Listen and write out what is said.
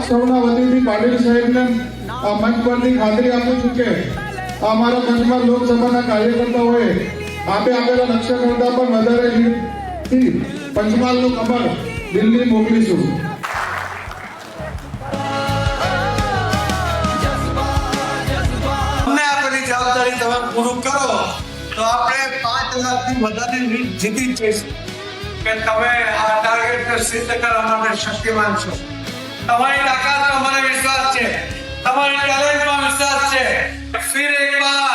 સૌના વતીથી પાટીલ સાહેબને આ મંચ પરથી ખાતરી આપું છું કે અમારા પંચમહાલ લોકસભાના કાર્યકર્તાઓએ આપેલા લક્ષ્ય કરતા પણ વધારે લીડથી પંચમહાલનું કમળ દિલ્હી મોકલીશું. જવાબદારી તમે પૂરું કરો તો આપણે 5 લાખથી વધારે લીડ જીતી જઈશું કે તમે આ ટાર્ગેટને સિદ્ધ કરવા માટે શક્તિમાન છો. તમારી તાકાતમાં મને વિશ્વાસ છે, તમારી ટેલેન્ટમાં વિશ્વાસ છે. ફિર એક બાર